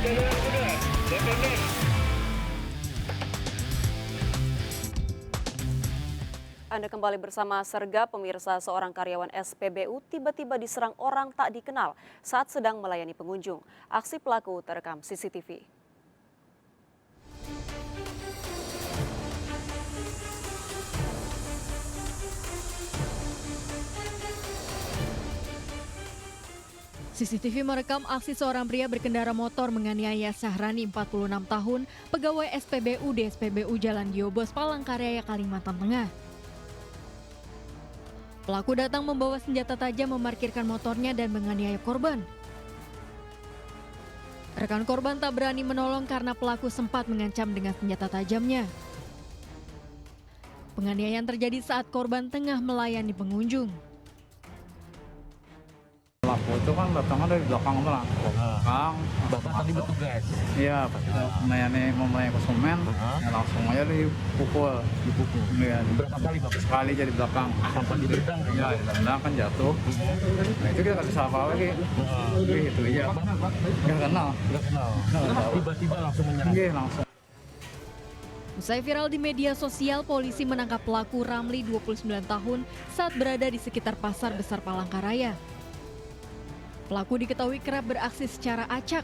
Anda kembali bersama Serga, pemirsa. Seorang karyawan SPBU tiba-tiba diserang orang tak dikenal saat sedang melayani pengunjung. Aksi pelaku terekam CCTV. CCTV merekam aksi seorang pria berkendara motor menganiaya Sahrani 46 tahun, pegawai SPBU di SPBU Jalan Diobos, Palangkaraya, Kalimantan Tengah. Pelaku datang membawa senjata tajam, memarkirkan motornya dan menganiaya korban. Rekan korban tak berani menolong karena pelaku sempat mengancam dengan senjata tajamnya. Penganiayaan terjadi saat korban tengah melayani pengunjung. Pelaku itu kan datangnya dari belakang tuh lah, belakang. Bapak tadi bertugas? Iya, melayani konsumen, ya langsung aja dipukul. Iya. Berapa kali Bapak? Sekali jadi belakang. Sampai ditendang? Iya, ditendang kan jatuh. Nah itu kita nggak bisa apa lagi. Gitu aja. Nggak kenal. Nggak kenal. Tiba-tiba langsung menyerang? Iya, langsung. Usai viral di media sosial, polisi menangkap pelaku Ramli 29 tahun saat berada di sekitar Pasar Besar Palangkaraya. Pelaku diketahui kerap beraksi secara acak.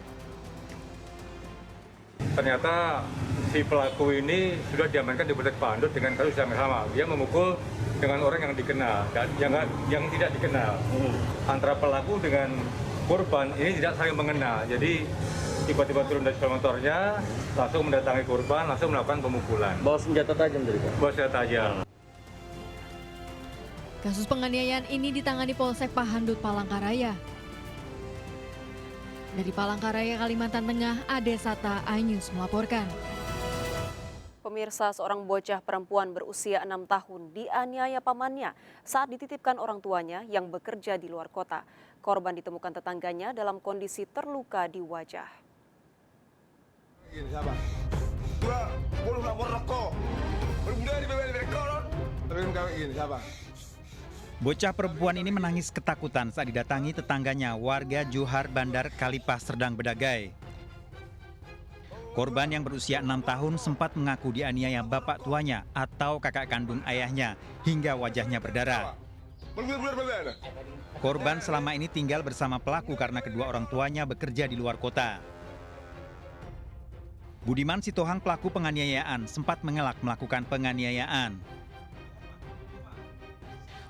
Ternyata si pelaku ini sudah diamankan di Polsek Pandut dengan kasus yang sama. Dia memukul dengan orang yang dikenal dan yang tidak dikenal. Antara pelaku dengan korban ini tidak saling mengenal. Jadi tiba-tiba turun dari sepeda motornya, langsung mendatangi korban, langsung melakukan pemukulan. Bawa senjata tajam dari Pak? Bawa senjata tajam. Kasus penganiayaan ini ditangani Polsek Pahandut, Palangkaraya. Dari Palangkaraya, Kalimantan Tengah, Ade Sata, iNews melaporkan. Pemirsa, seorang bocah perempuan berusia 6 tahun dianiaya pamannya saat dititipkan orang tuanya yang bekerja di luar kota. Korban ditemukan tetangganya dalam kondisi terluka di wajah. Bocah perempuan ini menangis ketakutan saat didatangi tetangganya, warga Johar Bandar Kalipah, Serdang Bedagai. Korban yang berusia 6 tahun sempat mengaku dianiaya bapak tuanya atau kakak kandung ayahnya hingga wajahnya berdarah. Korban selama ini tinggal bersama pelaku karena kedua orang tuanya bekerja di luar kota. Budiman Sitohang, pelaku penganiayaan, sempat mengelak melakukan penganiayaan.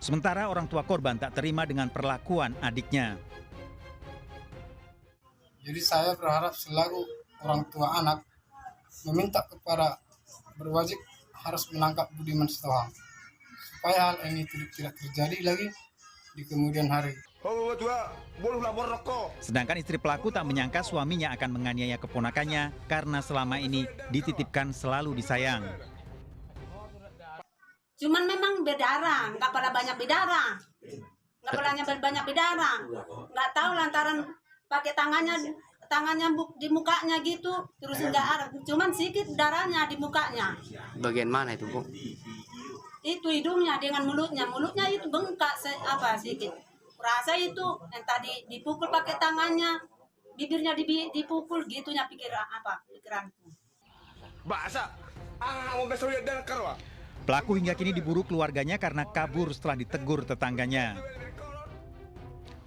Sementara orang tua korban tak terima dengan perlakuan adiknya. Jadi saya berharap selaku orang tua anak meminta kepada berwajib harus menangkap Budiman Sitohang supaya hal ini tidak terjadi lagi di kemudian hari. Sedangkan istri pelaku tak menyangka suaminya akan menganiaya keponakannya karena selama ini dititipkan selalu disayang. Cuman memang berdarah, nggak pada banyak berdarah, nggak tahu lantaran pakai tangannya di mukanya gitu, terus nggak ada, cuman sedikit darahnya di mukanya. Bagian mana itu, Bu? Itu hidungnya dengan mulutnya itu bengkak sedikit. Rasa itu yang tadi dipukul pakai tangannya, bibirnya dipukul gitunya pikiranku. Pelaku hingga kini diburu keluarganya karena kabur setelah ditegur tetangganya.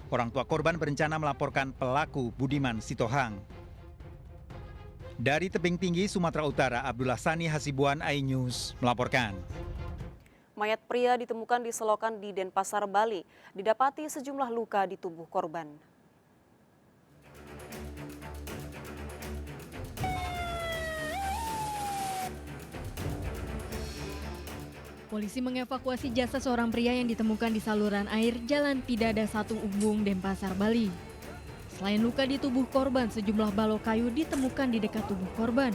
Orang tua korban berencana melaporkan pelaku Budiman Sitohang. Dari Tebing Tinggi, Sumatera Utara, Abdullah Sani Hasibuan, iNews melaporkan. Mayat pria ditemukan di selokan di Denpasar, Bali. Didapati sejumlah luka di tubuh korban. Polisi mengevakuasi jasad seorang pria yang ditemukan di saluran air Jalan Pidada 1 Umbung, Denpasar, Bali. Selain luka di tubuh korban, sejumlah balok kayu ditemukan di dekat tubuh korban.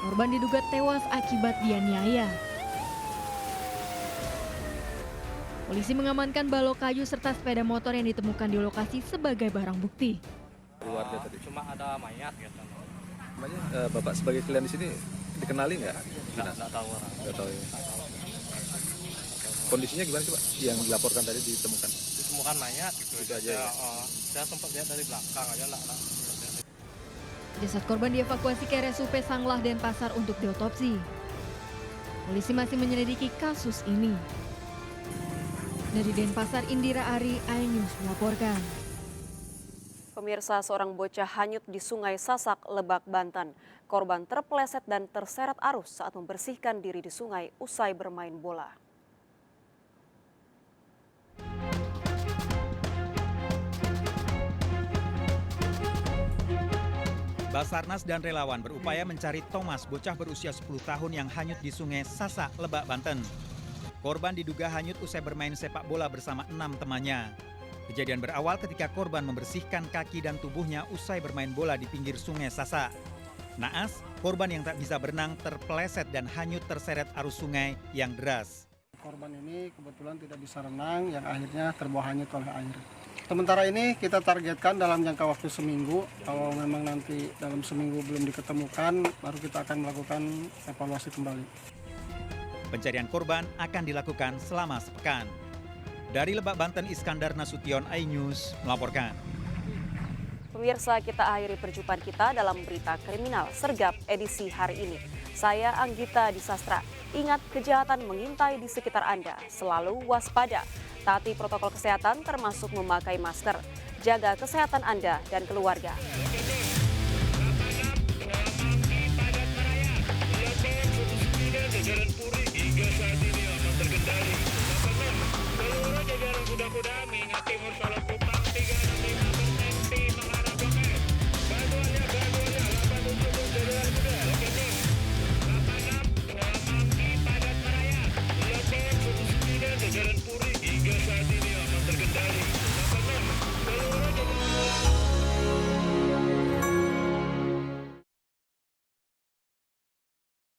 Korban diduga tewas akibat dianiaya. Polisi mengamankan balok kayu serta sepeda motor yang ditemukan di lokasi sebagai barang bukti. Keluarga tadi. Cuma ada mayat gitu. Bapak sebagai klien di sini dikenali nggak? Nggak tahu orang. Nggak tahu ya. Kondisinya gimana sih Pak yang dilaporkan tadi ditemukan? Ditemukan mayat gitu aja. Ya? Saya sempat lihat dari belakang aja Jasad korban dievakuasi ke RSUP Sanglah Denpasar untuk diotopsi. Polisi masih menyelidiki kasus ini. Dari Denpasar, Indira Ari, iNews melaporkan. Pemirsa, seorang bocah hanyut di Sungai Sasak, Lebak, Banten. Korban terpeleset dan terseret arus saat membersihkan diri di sungai usai bermain bola. Basarnas dan relawan berupaya mencari Thomas, bocah berusia 10 tahun yang hanyut di Sungai Sasak, Lebak, Banten. Korban diduga hanyut usai bermain sepak bola bersama 6 temannya. Kejadian berawal ketika korban membersihkan kaki dan tubuhnya usai bermain bola di pinggir Sungai Sasak. Naas, korban yang tak bisa berenang terpeleset dan hanyut terseret arus sungai yang deras. Korban ini kebetulan tidak bisa renang yang akhirnya terbawa hanyut oleh air. Sementara ini kita targetkan dalam jangka waktu seminggu. Kalau memang nanti dalam seminggu belum diketemukan, baru kita akan melakukan evaluasi kembali. Pencarian korban akan dilakukan selama sepekan. Dari Lebak, Banten, Iskandar Nasution, iNews melaporkan. Pemirsa, kita akhiri perjumpaan kita dalam berita kriminal Sergap edisi hari ini. Saya Anggita Disastra. Ingat, kejahatan mengintai di sekitar Anda. Selalu waspada. Taati protokol kesehatan termasuk memakai masker. Jaga kesehatan Anda dan keluarga.